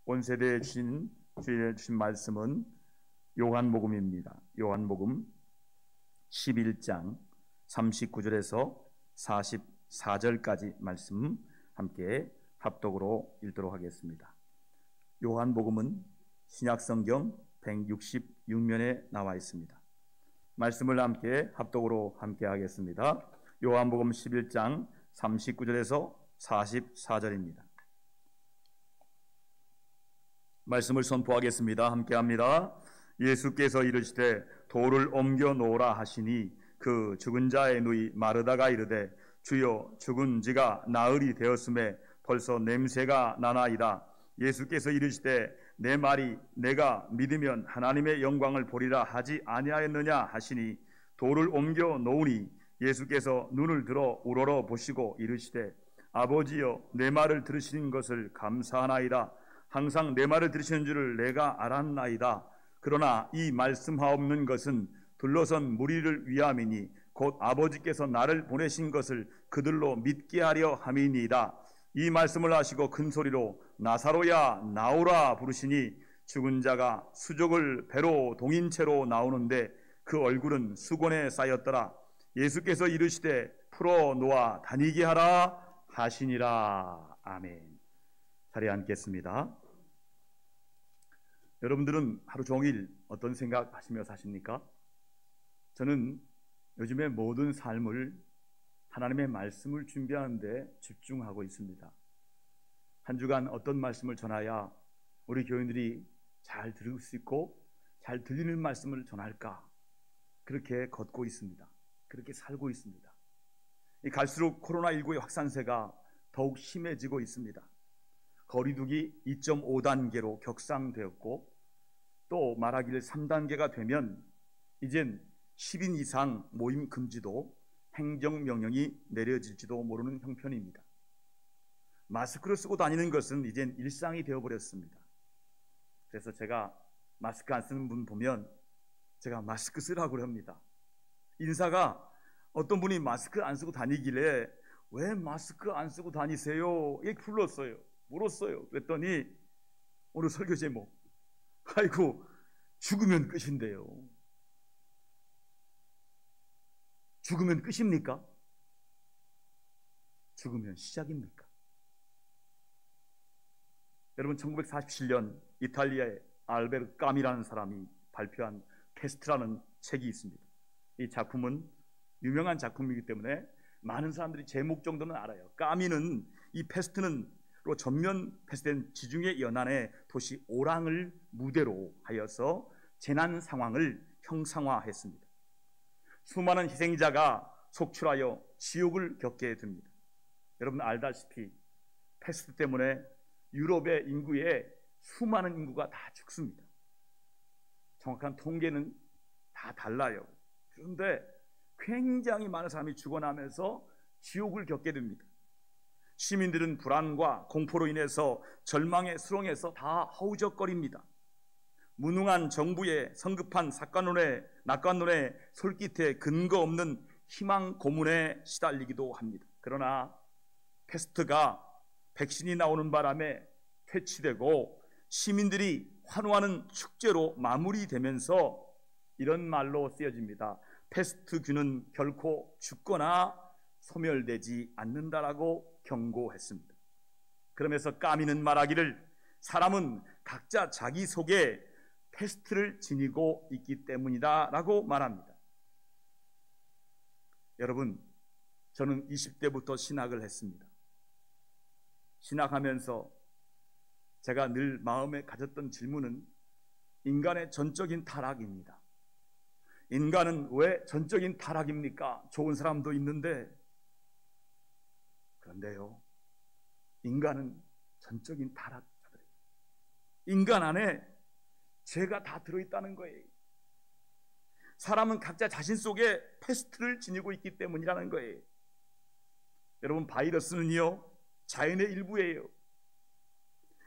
온 세대에 주신 말씀은 요한복음입니다. 요한복음 11장 39절에서 44절까지 말씀 함께 합독으로 읽도록 하겠습니다. 요한복음은 신약성경 166면에 나와 있습니다. 말씀을 함께 합독으로 함께 하겠습니다. 요한복음 11장 39절에서 44절입니다. 말씀을 선포하겠습니다. 함께합니다. 예수께서 이르시되 돌을 옮겨 놓으라 하시니 그 죽은 자의 누이 마르다가 이르되 주여 죽은 지가 나흘이 되었음에 벌써 냄새가 나나이다. 예수께서 이르시되 내 말이 내가 믿으면 하나님의 영광을 보리라 하지 아니하였느냐 하시니 돌을 옮겨 놓으니 예수께서 눈을 들어 우러러 보시고 이르시되 아버지여 내 말을 들으시는 것을 감사하나이다. 항상 내 말을 들으시는 줄을 내가 알았나이다. 그러나 이 말씀하옵는 것은 둘러선 무리를 위함이니 곧 아버지께서 나를 보내신 것을 그들로 믿게 하려 함이니이다. 이 말씀을 하시고 큰 소리로 나사로야 나오라 부르시니 죽은 자가 수족을 배로 동인 채로 나오는데 그 얼굴은 수건에 쌓였더라. 예수께서 이르시되 풀어 놓아 다니게 하라 하시니라. 아멘. 자리에 앉겠습니다. 여러분들은 하루 종일 어떤 생각하시며 사십니까? 저는 요즘에 모든 삶을 하나님의 말씀을 준비하는데 집중하고 있습니다. 한 주간 어떤 말씀을 전해야 우리 교인들이 잘 들을 수 있고 잘 들리는 말씀을 전할까? 그렇게 걷고 있습니다. 그렇게 살고 있습니다. 갈수록 코로나19의 확산세가 더욱 심해지고 있습니다. 거리두기 2.5단계로 격상되었고 또 말하기를 3단계가 되면 이젠 10인 이상 모임 금지도 행정명령이 내려질지도 모르는 형편입니다. 마스크를 쓰고 다니는 것은 이젠 일상이 되어버렸습니다. 그래서 제가 마스크 안 쓰는 분 보면 제가 마스크 쓰라고 합니다. 인사가 어떤 분이 마스크 안 쓰고 다니길래 왜 마스크 안 쓰고 다니세요? 이렇게 불렀어요. 물었어요. 그랬더니 오늘 설교 제목 아이고 죽으면 끝인데요. 죽으면 끝입니까? 죽으면 시작입니까? 여러분 1947년 이탈리아의 알베르 까미라는 사람이 발표한 페스트라는 책이 있습니다. 이 작품은 유명한 작품이기 때문에 많은 사람들이 제목 정도는 알아요. 까미는 이 페스트는 전면 폐쇄된 지중해 연안의 도시 오랑을 무대로 하여서 재난 상황을 형상화했습니다. 수많은 희생자가 속출하여 지옥을 겪게 됩니다. 여러분 알다시피 패스트 때문에 유럽의 인구의 수많은 인구가 다 죽습니다. 정확한 통계는 다 달라요. 그런데 굉장히 많은 사람이 죽어나면서 지옥을 겪게 됩니다. 시민들은 불안과 공포로 인해서 절망의 수렁에서 다 허우적거립니다. 무능한 정부의 성급한 낙관론에 솔깃해 근거 없는 희망 고문에 시달리기도 합니다. 그러나 패스트가 백신이 나오는 바람에 퇴치되고 시민들이 환호하는 축제로 마무리되면서 이런 말로 쓰여집니다. 패스트균은 결코 죽거나 소멸되지 않는다라고 경고했습니다. 그러면서 까미는 말하기를 사람은 각자 자기 속에 패스트를 지니고 있기 때문이다 라고 말합니다. 여러분, 저는 20대부터 신학을 했습니다. 신학하면서 제가 늘 마음에 가졌던 질문은 인간의 전적인 타락입니다. 인간은 왜 전적인 타락입니까? 좋은 사람도 있는데. 그런데요, 인간은 전적인 타락자들이에요. 인간 안에 죄가 다 들어있다는 거예요. 사람은 각자 자신 속에 패스트를 지니고 있기 때문이라는 거예요. 여러분, 바이러스는요, 자연의 일부예요.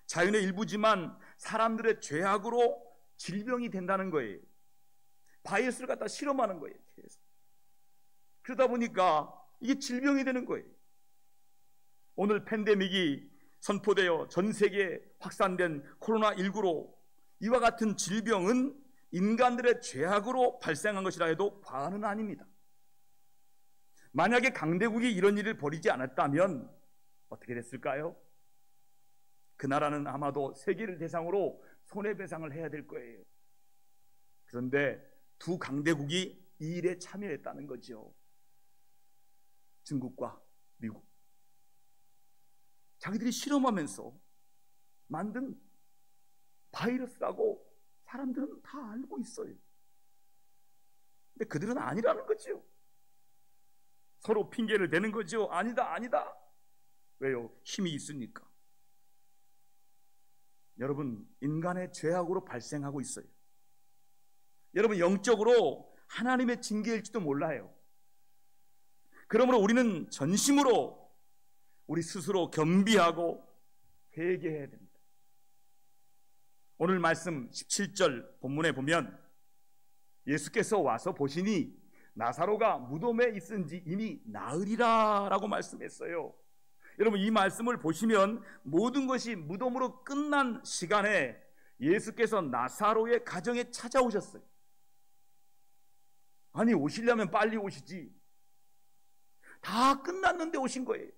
자연의 일부지만 사람들의 죄악으로 질병이 된다는 거예요. 바이러스를 갖다 실험하는 거예요. 계속. 그러다 보니까 이게 질병이 되는 거예요. 오늘 팬데믹이 선포되어 전 세계에 확산된 코로나19로 이와 같은 질병은 인간들의 죄악으로 발생한 것이라 해도 과언은 아닙니다. 만약에 강대국이 이런 일을 벌이지 않았다면 어떻게 됐을까요? 그 나라는 아마도 세계를 대상으로 손해배상을 해야 될 거예요. 그런데 두 강대국이 이 일에 참여했다는 거죠. 중국과 미국. 자기들이 실험하면서 만든 바이러스라고 사람들은 다 알고 있어요. 근데 그들은 아니라는 거죠. 서로 핑계를 대는 거죠. 아니다, 아니다. 왜요? 힘이 있으니까. 여러분, 인간의 죄악으로 발생하고 있어요. 여러분, 영적으로 하나님의 징계일지도 몰라요. 그러므로 우리는 전심으로 우리 스스로 겸비하고 회개해야 됩니다. 오늘 말씀 17절 본문에 보면 예수께서 와서 보시니 나사로가 무덤에 있은지 이미 나으리라 라고 말씀했어요. 여러분, 이 말씀을 보시면 모든 것이 무덤으로 끝난 시간에 예수께서 나사로의 가정에 찾아오셨어요. 아니, 오시려면 빨리 오시지. 다 끝났는데 오신 거예요.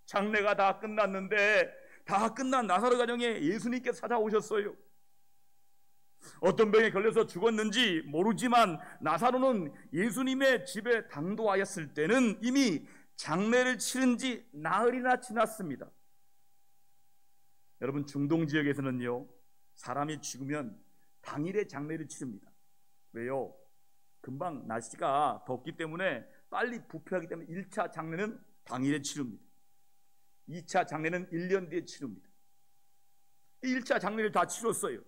장례가 다 끝났는데 다 끝난 나사로 가정에 예수님께서 찾아오셨어요. 어떤 병에 걸려서 죽었는지 모르지만 나사로는 예수님의 집에 당도하였을 때는 이미 장례를 치른 지 나흘이나 지났습니다. 여러분, 중동 지역에서는요, 사람이 죽으면 당일에 장례를 치릅니다. 왜요? 금방 날씨가 덥기 때문에 빨리 부패하기 때문에 1차 장례는 당일에 치릅니다. 2차 장례는 1년 뒤에 치릅니다. 1차 장례를 다 치렀어요.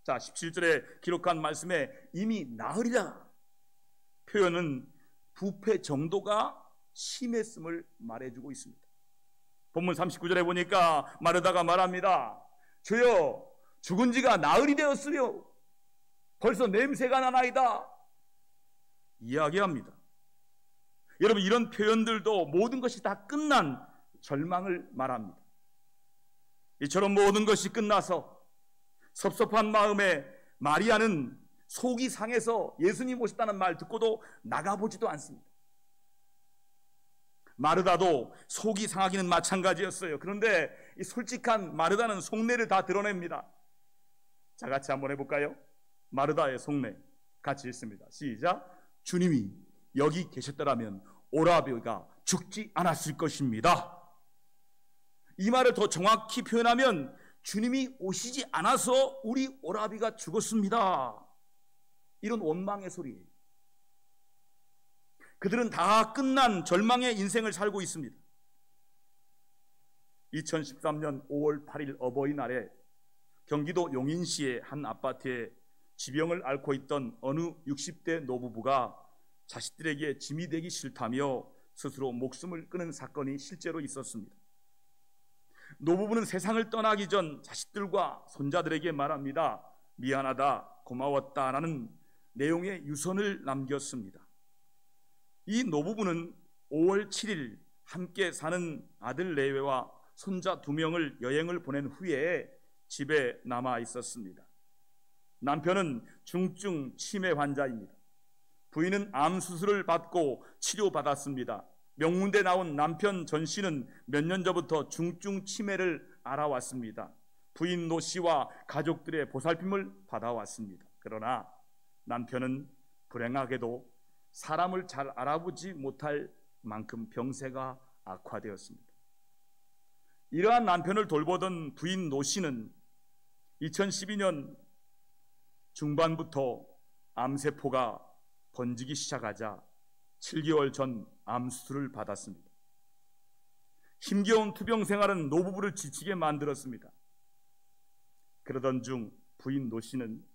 자, 17절에 기록한 말씀에 이미 나으리라 표현은 부패 정도가 심했음을 말해주고 있습니다. 본문 39절에 보니까 마르다가 말합니다. 주여, 죽은 지가 나흘이 되었으려 벌써 냄새가 나나이다 이야기합니다. 여러분, 이런 표현들도 모든 것이 다 끝난 절망을 말합니다. 이처럼 모든 것이 끝나서 섭섭한 마음에 마리아는 속이 상해서 예수님 오셨다는 말 듣고도 나가보지도 않습니다. 마르다도 속이 상하기는 마찬가지였어요. 그런데 이 솔직한 마르다는 속내를 다 드러냅니다. 자, 같이 한번 해볼까요? 마르다의 속내 같이 읽습니다. 시작. 주님이 여기 계셨더라면 오라비가 죽지 않았을 것입니다. 이 말을 더 정확히 표현하면 주님이 오시지 않아서 우리 오라비가 죽었습니다. 이런 원망의 소리예요. 그들은 다 끝난 절망의 인생을 살고 있습니다. 2013년 5월 8일 어버이날에 경기도 용인시의 한 아파트에 지병을 앓고 있던 어느 60대 노부부가 자식들에게 짐이 되기 싫다며 스스로 목숨을 끊은 사건이 실제로 있었습니다. 노부부는 세상을 떠나기 전 자식들과 손자들에게 말합니다. 미안하다, 고마웠다라는 내용의 유선을 남겼습니다. 이 노부부는 5월 7일 함께 사는 아들 내외와 손자 2명을 여행을 보낸 후에 집에 남아 있었습니다. 남편은 중증 치매 환자입니다. 부인은 암 수술을 받고 치료받았습니다. 명문대 나온 남편 전 씨는 몇 년 전부터 중증 치매를 알아왔습니다. 부인 노 씨와 가족들의 보살핌을 받아왔습니다. 그러나 남편은 불행하게도 사람을 잘 알아보지 못할 만큼 병세가 악화되었습니다. 이러한 남편을 돌보던 부인 노 씨는 2012년 중반부터 암세포가 번지기 시작하자 7개월 전 암수술을 받았습니다. 힘겨운 투병 생활은 노부부를 지치게 만들었습니다. 그러던 중 부인 노 씨는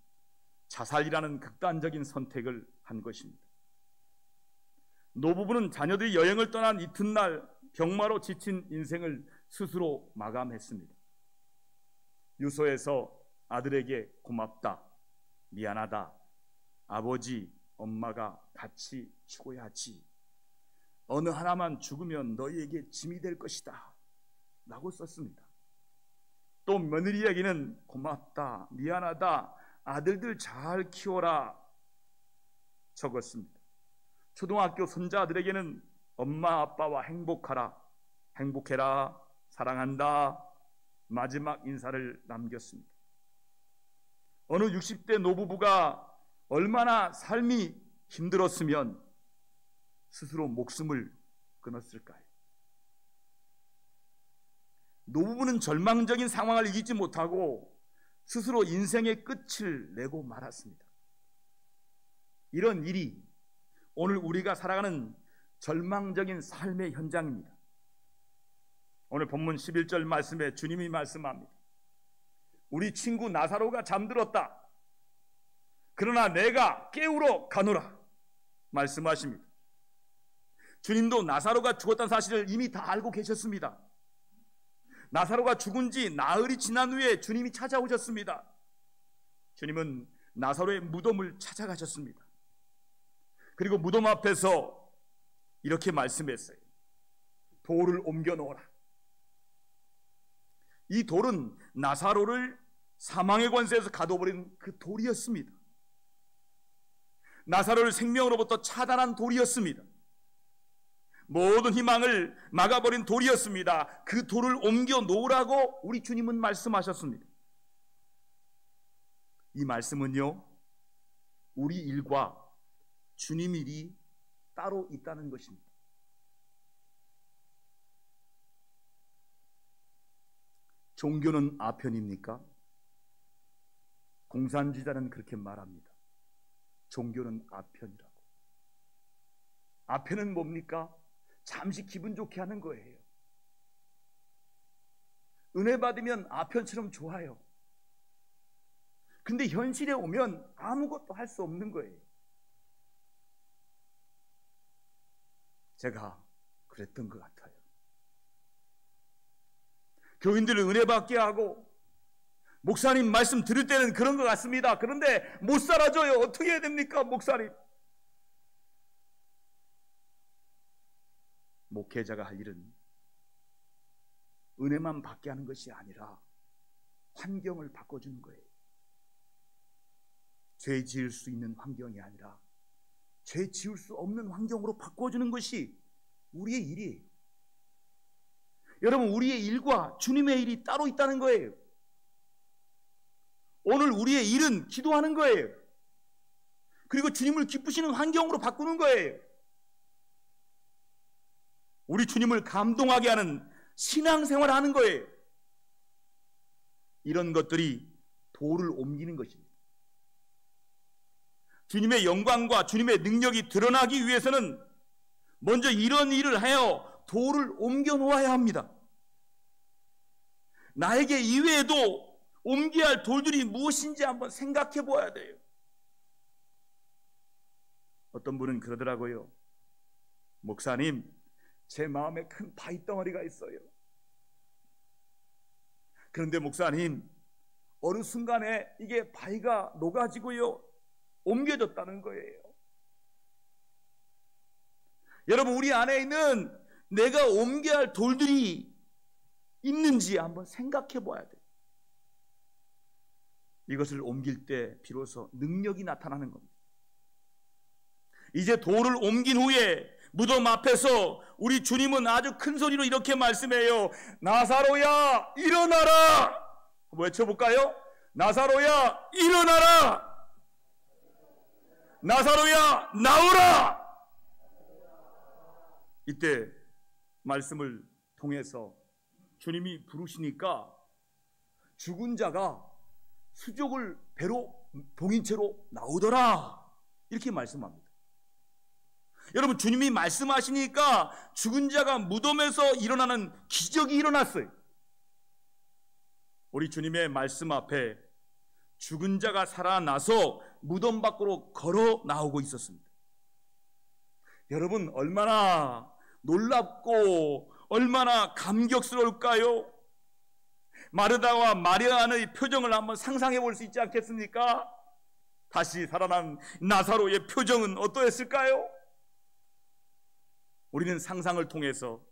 자살이라는 극단적인 선택을 한 것입니다. 노부부는 자녀들이 여행을 떠난 이튿날 병마로 지친 인생을 스스로 마감했습니다. 유서에서 아들에게 고맙다, 미안하다, 아버지, 엄마가 같이 죽어야지, 어느 하나만 죽으면 너희에게 짐이 될 것이다 라고 썼습니다. 또 며느리에게는 고맙다, 미안하다, 아들들 잘 키워라 적었습니다. 초등학교 손자들에게는 엄마 아빠와 행복해라, 사랑한다, 마지막 인사를 남겼습니다. 어느 60대 노부부가 얼마나 삶이 힘들었으면 스스로 목숨을 끊었을까요? 노부부는 절망적인 상황을 이기지 못하고 스스로 인생의 끝을 내고 말았습니다. 이런 일이 오늘 우리가 살아가는 절망적인 삶의 현장입니다. 오늘 본문 11절 말씀에 주님이 말씀합니다. 우리 친구 나사로가 잠들었다. 그러나 내가 깨우러 가노라 말씀하십니다. 주님도 나사로가 죽었다는 사실을 이미 다 알고 계셨습니다. 나사로가 죽은 지 나흘이 지난 후에 주님이 찾아오셨습니다. 주님은 나사로의 무덤을 찾아가셨습니다. 그리고 무덤 앞에서 이렇게 말씀했어요. 돌을 옮겨 놓으라. 이 돌은 나사로를 사망의 권세에서 가둬버린 그 돌이었습니다. 나사로를 생명으로부터 차단한 돌이었습니다. 모든 희망을 막아버린 돌이었습니다. 그 돌을 옮겨 놓으라고 우리 주님은 말씀하셨습니다. 이 말씀은요, 우리 일과 주님 일이 따로 있다는 것입니다. 종교는 아편입니까? 공산주의자는 그렇게 말합니다. 종교는 아편이라고. 아편은 뭡니까? 잠시 기분 좋게 하는 거예요. 은혜 받으면 아편처럼 좋아요. 근데 현실에 오면 아무것도 할 수 없는 거예요. 제가 그랬던 것 같아요. 교인들을 은혜 받게 하고 목사님 말씀 들을 때는 그런 것 같습니다. 그런데 못 살아줘요. 어떻게 해야 됩니까, 목사님? 목회자가 할 일은 은혜만 받게 하는 것이 아니라 환경을 바꿔주는 거예요. 죄 지을 수 있는 환경이 아니라 죄 지을 수 없는 환경으로 바꿔주는 것이 우리의 일이에요. 여러분, 우리의 일과 주님의 일이 따로 있다는 거예요. 오늘 우리의 일은 기도하는 거예요. 그리고 주님을 기쁘시는 환경으로 바꾸는 거예요. 우리 주님을 감동하게 하는 신앙생활을 하는 거예요. 이런 것들이 돌을 옮기는 것입니다. 주님의 영광과 주님의 능력이 드러나기 위해서는 먼저 이런 일을 하여 돌을 옮겨 놓아야 합니다. 나에게 이외에도 옮겨야 할 돌들이 무엇인지 한번 생각해 보아야 돼요. 어떤 분은 그러더라고요. 목사님, 제 마음에 큰 바위 덩어리가 있어요. 그런데 목사님, 어느 순간에 이게 바위가 녹아지고요, 옮겨졌다는 거예요. 여러분, 우리 안에 있는 내가 옮겨야 할 돌들이 있는지 한번 생각해 봐야 돼요. 이것을 옮길 때 비로소 능력이 나타나는 겁니다. 이제 돌을 옮긴 후에 무덤 앞에서 우리 주님은 아주 큰 소리로 이렇게 말씀해요. 나사로야, 일어나라! 한번 외쳐볼까요? 나사로야, 일어나라! 나사로야, 나오라! 이때 말씀을 통해서 주님이 부르시니까 죽은 자가 수족을 배로 동인 채로 나오더라, 이렇게 말씀합니다. 여러분, 주님이 말씀하시니까 죽은 자가 무덤에서 일어나는 기적이 일어났어요. 우리 주님의 말씀 앞에 죽은 자가 살아나서 무덤 밖으로 걸어 나오고 있었습니다. 여러분, 얼마나 놀랍고 얼마나 감격스러울까요? 마르다와 마리아의 표정을 한번 상상해 볼 수 있지 않겠습니까? 다시 살아난 나사로의 표정은 어떠했을까요? 우리는 상상을 통해서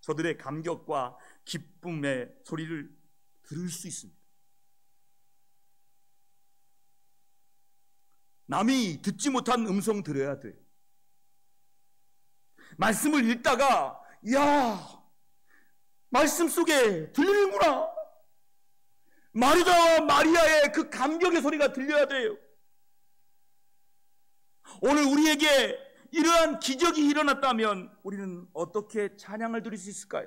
저들의 감격과 기쁨의 소리를 들을 수 있습니다. 남이 듣지 못한 음성 들어야 돼요. 말씀을 읽다가 야, 말씀 속에 들리는구나. 마르다와 마리아의 그 감격의 소리가 들려야 돼요. 오늘 우리에게 이러한 기적이 일어났다면 우리는 어떻게 찬양을 드릴 수 있을까요?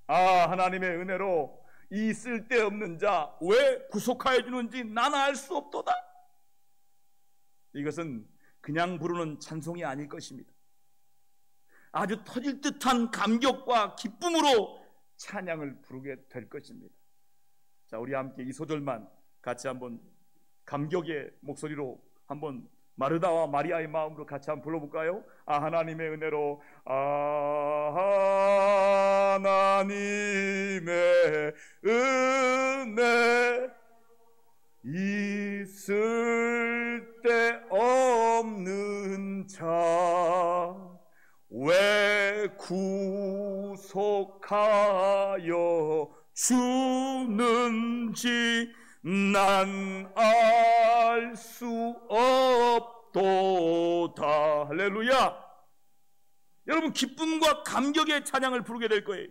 아, 하나님의 은혜로 이 쓸데없는 자 왜 구속하여 주는지 나는 알 수 없도다. 이것은 그냥 부르는 찬송이 아닐 것입니다. 아주 터질 듯한 감격과 기쁨으로 찬양을 부르게 될 것입니다. 자, 우리 함께 이 소절만 같이 한번 감격의 목소리로 한번 마르다와 마리아의 마음으로 같이 한번 불러볼까요? 아, 하나님의 은혜로, 아, 하나님의 은혜, 있을 데 없는 자 왜 구속하여 주는지 난 알 수 없도다. 할렐루야. 여러분, 기쁨과 감격의 찬양을 부르게 될 거예요.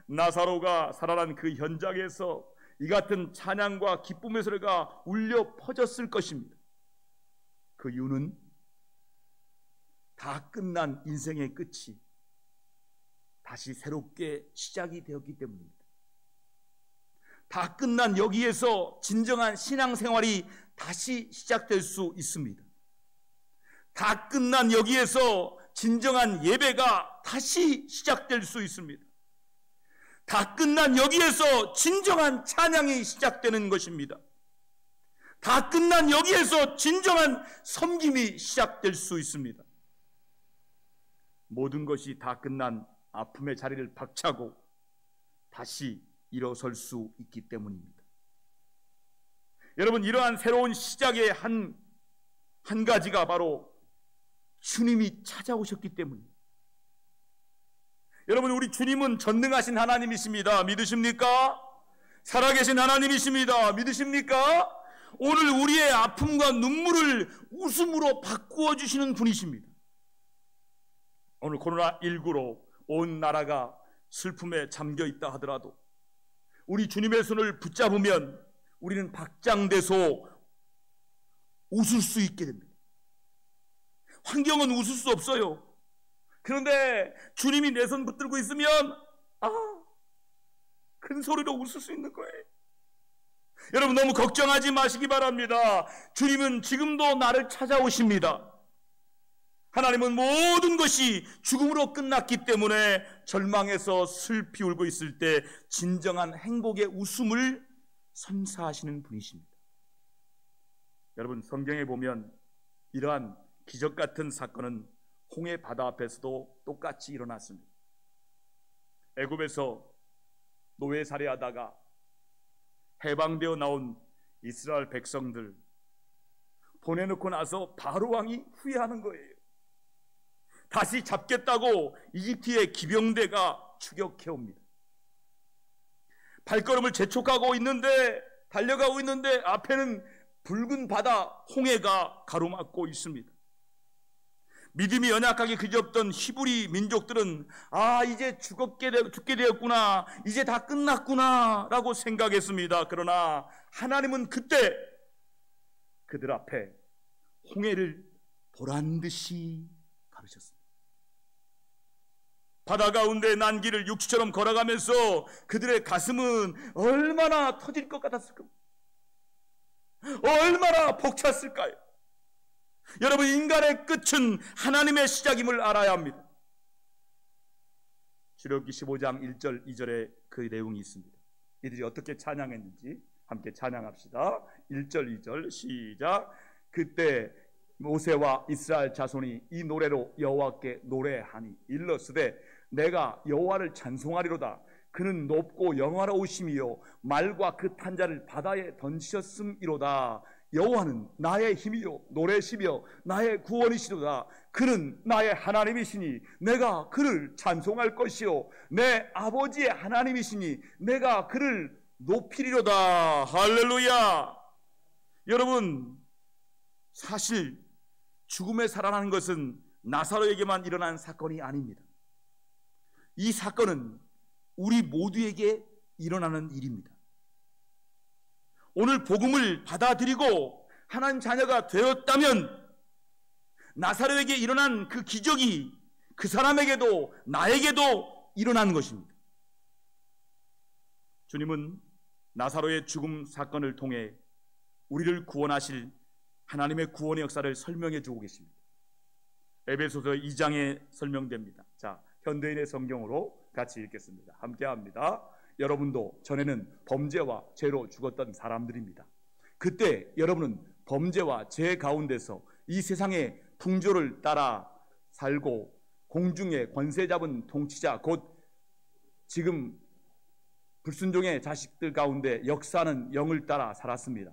나사로가 살아난 그 현장에서 이 같은 찬양과 기쁨의 소리가 울려 퍼졌을 것입니다. 그 이유는 다 끝난 인생의 끝이 다시 새롭게 시작이 되었기 때문입니다. 다 끝난 여기에서 진정한 신앙생활이 다시 시작될 수 있습니다. 다 끝난 여기에서 진정한 예배가 다시 시작될 수 있습니다. 다 끝난 여기에서 진정한 찬양이 시작되는 것입니다. 다 끝난 여기에서 진정한 섬김이 시작될 수 있습니다. 모든 것이 다 끝난 아픔의 자리를 박차고 다시 일어설 수 있기 때문입니다. 여러분, 이러한 새로운 시작의 한 가지가 바로 주님이 찾아오셨기 때문입니다. 여러분, 우리 주님은 전능하신 하나님이십니다. 믿으십니까? 살아계신 하나님이십니다. 믿으십니까? 오늘 우리의 아픔과 눈물을 웃음으로 바꾸어 주시는 분이십니다. 오늘 코로나19로 온 나라가 슬픔에 잠겨 있다 하더라도 우리 주님의 손을 붙잡으면 우리는 박장대소 웃을 수 있게 됩니다. 환경은 웃을 수 없어요. 그런데 주님이 내 손 붙들고 있으면 큰 소리로 웃을 수 있는 거예요. 여러분, 너무 걱정하지 마시기 바랍니다. 주님은 지금도 나를 찾아오십니다. 하나님은 모든 것이 죽음으로 끝났기 때문에 절망해서 슬피 울고 있을 때 진정한 행복의 웃음을 선사하시는 분이십니다. 여러분, 성경에 보면 이러한 기적 같은 사건은 홍해 바다 앞에서도 똑같이 일어났습니다. 애굽에서 노예 살해하다가 해방되어 나온 이스라엘 백성들 보내놓고 나서 바로 왕이 후회하는 거예요. 다시 잡겠다고 이집트의 기병대가 추격해옵니다. 발걸음을 재촉하고 있는데, 달려가고 있는데 앞에는 붉은 바다 홍해가 가로막고 있습니다. 믿음이 연약하게 그저없던 히브리 민족들은 이제 죽게 되었구나, 이제 다 끝났구나 라고 생각했습니다. 그러나 하나님은 그때 그들 앞에 홍해를 보란듯이 가르쳤습니다. 바다 가운데 난 길을 육지처럼 걸어가면서 그들의 가슴은 얼마나 터질 것 같았을까? 얼마나 벅찼을까요? 여러분, 인간의 끝은 하나님의 시작임을 알아야 합니다. 출애굽기 15장 1절 2절에 그 내용이 있습니다. 이들이 어떻게 찬양했는지 함께 찬양합시다. 1절 2절 시작. 그때 모세와 이스라엘 자손이 이 노래로 여호와께 노래하니 일러스되 내가 여호와를 찬송하리로다. 그는 높고 영화로우심이요 말과 그 탄자를 바다에 던지셨음이로다. 여호와는 나의 힘이요 노래시며 나의 구원이시로다. 그는 나의 하나님이시니 내가 그를 찬송할 것이요 내 아버지의 하나님이시니 내가 그를 높이리로다. 할렐루야. 여러분, 사실 죽음에 살아나는 것은 나사로에게만 일어난 사건이 아닙니다. 이 사건은 우리 모두에게 일어나는 일입니다. 오늘 복음을 받아들이고 하나님 자녀가 되었다면 나사로에게 일어난 그 기적이 그 사람에게도 나에게도 일어난 것입니다. 주님은 나사로의 죽음 사건을 통해 우리를 구원하실 하나님의 구원의 역사를 설명해 주고 계십니다. 에베소서 2장에 설명됩니다. 자, 현대인의 성경으로 같이 읽겠습니다. 함께 합니다. 여러분도 전에는 범죄와 죄로 죽었던 사람들입니다. 그때 여러분은 범죄와 죄 가운데서 이 세상의 풍조를 따라 살고 공중의 권세 잡은 통치자 곧 지금 불순종의 자식들 가운데 역사하는 영을 따라 살았습니다.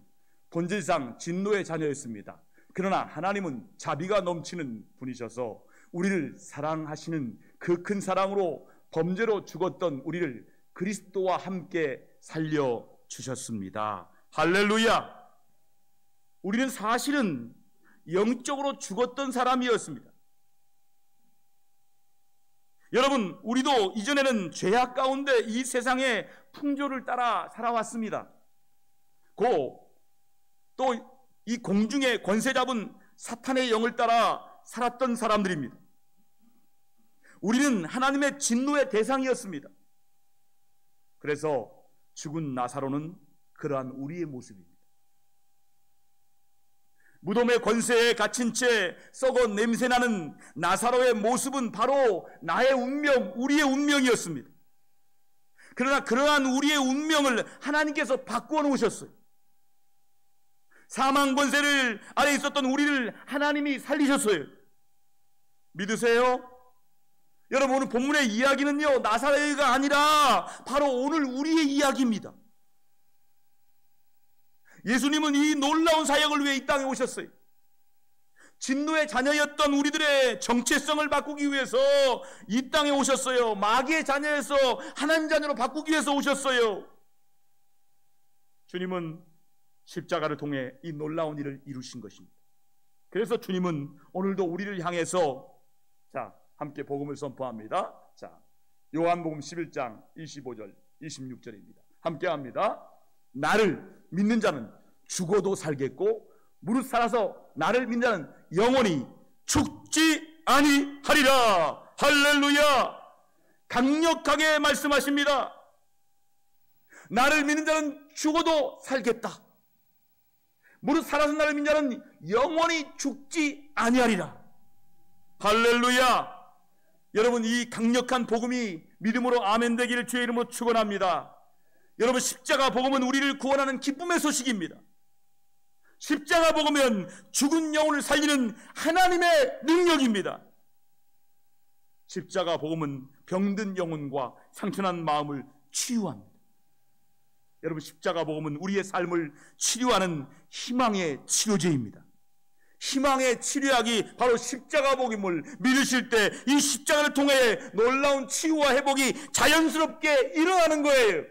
본질상 진노의 자녀였습니다. 그러나 하나님은 자비가 넘치는 분이셔서 우리를 사랑하시는 그 큰 사랑으로 범죄로 죽었던 우리를 그리스도와 함께 살려주셨습니다. 할렐루야. 우리는 사실은 영적으로 죽었던 사람이었습니다. 여러분, 우리도 이전에는 죄악 가운데 이 세상의 풍조를 따라 살아왔습니다. 또 이 공중에 권세 잡은 사탄의 영을 따라 살았던 사람들입니다. 우리는 하나님의 진노의 대상이었습니다. 그래서 죽은 나사로는 그러한 우리의 모습입니다. 무덤의 권세에 갇힌 채 썩어 냄새나는 나사로의 모습은 바로 나의 운명, 우리의 운명이었습니다. 그러나 그러한 우리의 운명을 하나님께서 바꾸어 놓으셨어요. 사망 권세를 아래 있었던 우리를 하나님이 살리셨어요. 믿으세요? 여러분, 오늘 본문의 이야기는요, 나사로가 아니라 바로 오늘 우리의 이야기입니다. 예수님은 이 놀라운 사역을 위해 이 땅에 오셨어요. 진노의 자녀였던 우리들의 정체성을 바꾸기 위해서 이 땅에 오셨어요. 마귀의 자녀에서 하나님 자녀로 바꾸기 위해서 오셨어요. 주님은 십자가를 통해 이 놀라운 일을 이루신 것입니다. 그래서 주님은 오늘도 우리를 향해서 함께 복음을 선포합니다. 요한복음 11장 25절 26절입니다. 함께 합니다. 나를 믿는 자는 죽어도 살겠고 무릇 살아서 나를 믿는 자는 영원히 죽지 아니하리라. 할렐루야. 강력하게 말씀하십니다. 나를 믿는 자는 죽어도 살겠다. 무릇 살아서 나를 믿는 자는 영원히 죽지 아니하리라. 할렐루야. 여러분, 이 강력한 복음이 믿음으로 아멘 되기를 주의 이름으로 축원합니다. 여러분, 십자가 복음은 우리를 구원하는 기쁨의 소식입니다. 십자가 복음은 죽은 영혼을 살리는 하나님의 능력입니다. 십자가 복음은 병든 영혼과 상처난 마음을 치유합니다. 여러분, 십자가 복음은 우리의 삶을 치료하는 희망의 치료제입니다. 희망의 치료약이 바로 십자가 복음을 믿으실 때 이 십자가를 통해 놀라운 치유와 회복이 자연스럽게 일어나는 거예요.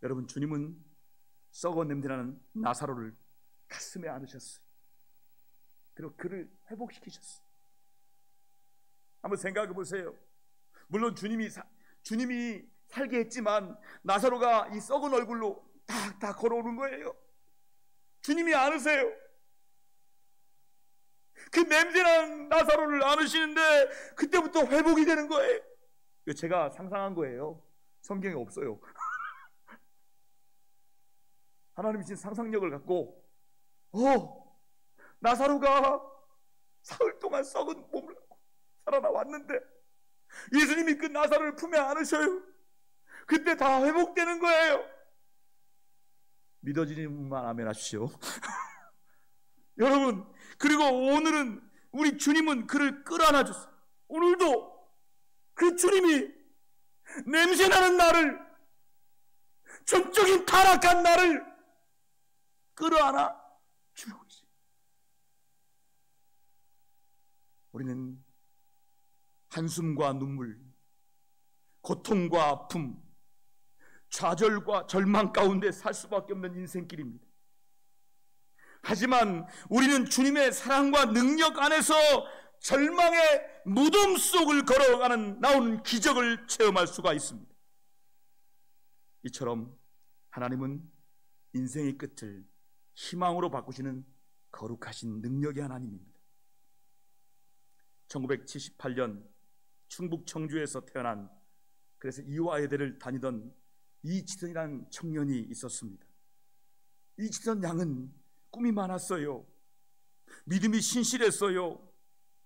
여러분, 주님은 썩어 냄새나는 나사로를 가슴에 안으셨어요. 그리고 그를 회복시키셨어요. 한번 생각해 보세요. 물론 주님이 살게 했지만 나사로가 이 썩은 얼굴로 딱 걸어오는 거예요. 주님이 안으세요. 그 냄새나는 나사로를 안으시는데 그때부터 회복이 되는 거예요. 이거 제가 상상한 거예요. 성경에 없어요. 하나님이 주신 상상력을 갖고 나사로가 사흘 동안 썩은 몸을 갖고 살아나왔는데 예수님이 그 나사로를 품에 안으셔요. 그때 다 회복되는 거예요. 믿어지는 분만 아멘 하십시오. 여러분, 그리고 오늘은 우리 주님은 그를 끌어안아줬어요. 오늘도 그 주님이 냄새나는 나를 전적인 타락한 나를 끌어안아 주고 있습니다. 우리는 한숨과 눈물, 고통과 아픔, 좌절과 절망 가운데 살 수밖에 없는 인생길입니다. 하지만 우리는 주님의 사랑과 능력 안에서 절망의 무덤 속을 걸어가는 나오는 기적을 체험할 수가 있습니다. 이처럼 하나님은 인생의 끝을 희망으로 바꾸시는 거룩하신 능력의 하나님입니다. 1978년 충북 청주에서 태어난, 그래서 이화여대를 다니던 이지선이라는 청년이 있었습니다. 이지선 양은 꿈이 많았어요. 믿음이 신실했어요.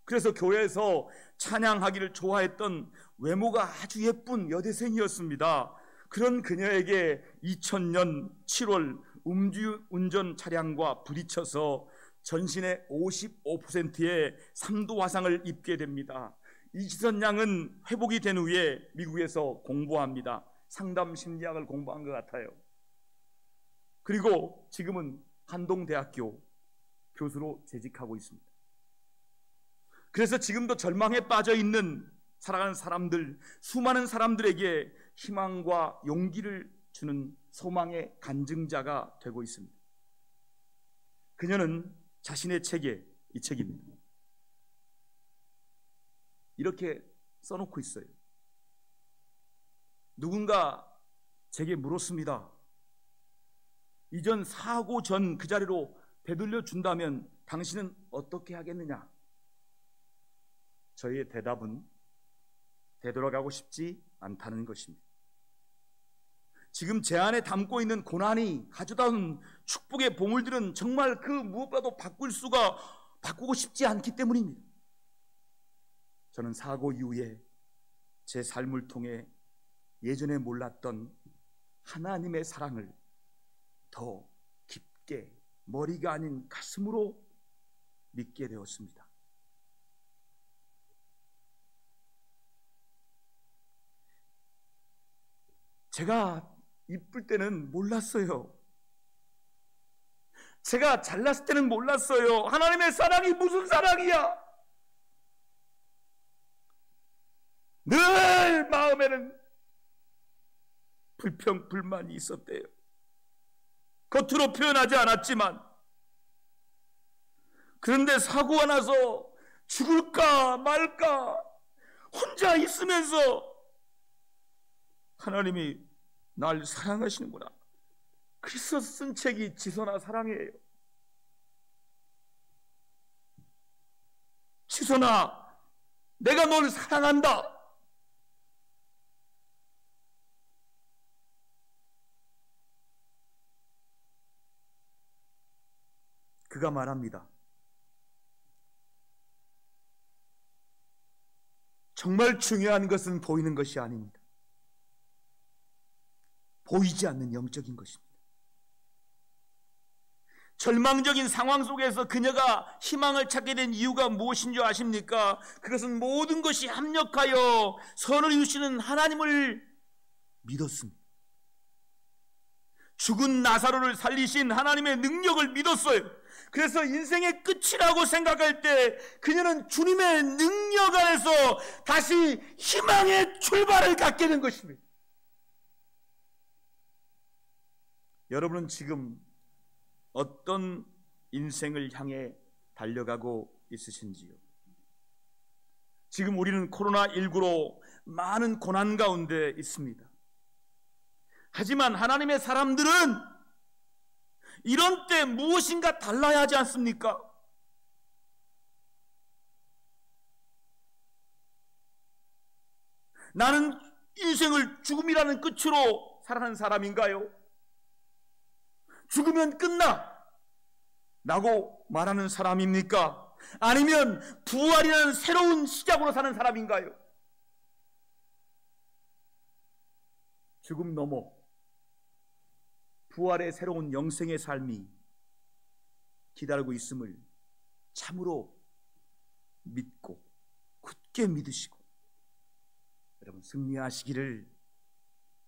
그래서 교회에서 찬양하기를 좋아했던 외모가 아주 예쁜 여대생이었습니다. 그런 그녀에게 2000년 7월 음주운전 차량과 부딪혀서 전신의 55%의 3도 화상을 입게 됩니다. 이지선 양은 회복이 된 후에 미국에서 공부합니다. 상담 심리학을 공부한 것 같아요. 그리고 지금은 한동대학교 교수로 재직하고 있습니다. 그래서 지금도 절망에 빠져 있는 살아가는 사람들, 수많은 사람들에게 희망과 용기를 주는 소망의 간증자가 되고 있습니다. 그녀는 자신의 책에, 이 책입니다, 이렇게 써놓고 있어요. 누군가 제게 물었습니다. 이전 사고 전 그 자리로 되돌려 준다면 당신은 어떻게 하겠느냐? 저희의 대답은 되돌아가고 싶지 않다는 것입니다. 지금 제 안에 담고 있는 고난이 가져다 온 축복의 보물들은 정말 그 무엇보다도 바꾸고 싶지 않기 때문입니다. 저는 사고 이후에 제 삶을 통해 예전에 몰랐던 하나님의 사랑을 더 깊게 머리가 아닌 가슴으로 믿게 되었습니다. 제가 이쁠 때는 몰랐어요. 제가 잘났을 때는 몰랐어요. 하나님의 사랑이 무슨 사랑이야? 늘 마음에는 불평, 불만이 있었대요. 겉으로 표현하지 않았지만, 그런데 사고가 나서 죽을까 말까 혼자 있으면서 하나님이 날 사랑하시는구나. 그래서 쓴 책이 지선아 사랑이에요. 지선아, 내가 널 사랑한다. 그가 말합니다. 정말 중요한 것은 보이는 것이 아닙니다. 보이지 않는 영적인 것입니다. 절망적인 상황 속에서 그녀가 희망을 찾게 된 이유가 무엇인 줄 아십니까? 그것은 모든 것이 합력하여 선을 이루시는 하나님을 믿었습니다. 죽은 나사로를 살리신 하나님의 능력을 믿었어요. 그래서 인생의 끝이라고 생각할 때 그녀는 주님의 능력 안에서 다시 희망의 출발을 갖게 된 것입니다. 여러분은 지금 어떤 인생을 향해 달려가고 있으신지요? 지금 우리는 코로나19로 많은 고난 가운데 있습니다. 하지만 하나님의 사람들은 이런 때 무엇인가 달라야 하지 않습니까? 나는 인생을 죽음이라는 끝으로 살아가는 사람인가요? 죽으면 끝나 라고 말하는 사람입니까? 아니면 부활이라는 새로운 시작으로 사는 사람인가요? 죽음 넘어 부활의 새로운 영생의 삶이 기다리고 있음을 참으로 믿고 굳게 믿으시고 여러분 승리하시기를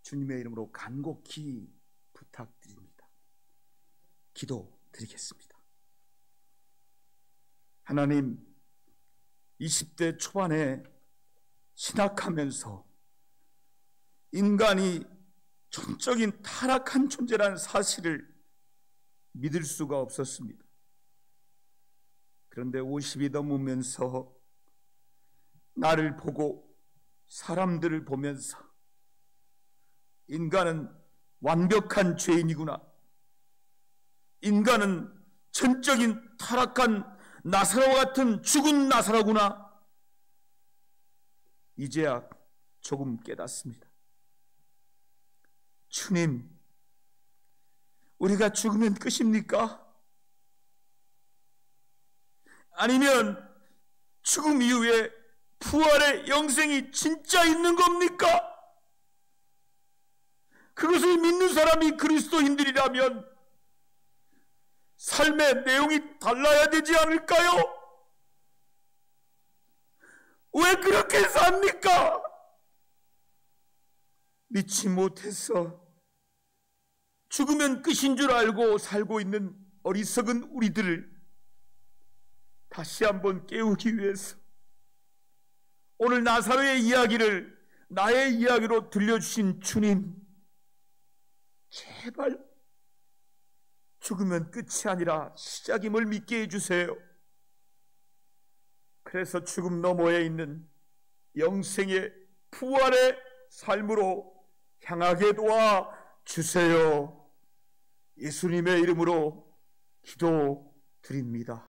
주님의 이름으로 간곡히 부탁드립니다. 기도드리겠습니다. 하나님, 20대 초반에 신학하면서 인간이 전적인 타락한 존재라는 사실을 믿을 수가 없었습니다. 그런데 50이 넘으면서 나를 보고 사람들을 보면서 인간은 완벽한 죄인이구나, 인간은 전적인 타락한 나사로와 같은 죽은 나사로구나, 이제야 조금 깨닫습니다. 주님, 우리가 죽으면 끝입니까? 아니면 죽음 이후에 부활의 영생이 진짜 있는 겁니까? 그것을 믿는 사람이 그리스도인들이라면 삶의 내용이 달라야 되지 않을까요? 왜 그렇게 삽니까? 믿지 못해서 죽으면 끝인 줄 알고 살고 있는 어리석은 우리들을 다시 한번 깨우기 위해서 오늘 나사로의 이야기를 나의 이야기로 들려주신 주님, 제발 죽으면 끝이 아니라 시작임을 믿게 해주세요. 그래서 죽음 너머에 있는 영생의 부활의 삶으로 향하게 도와주세요. 예수님의 이름으로 기도드립니다.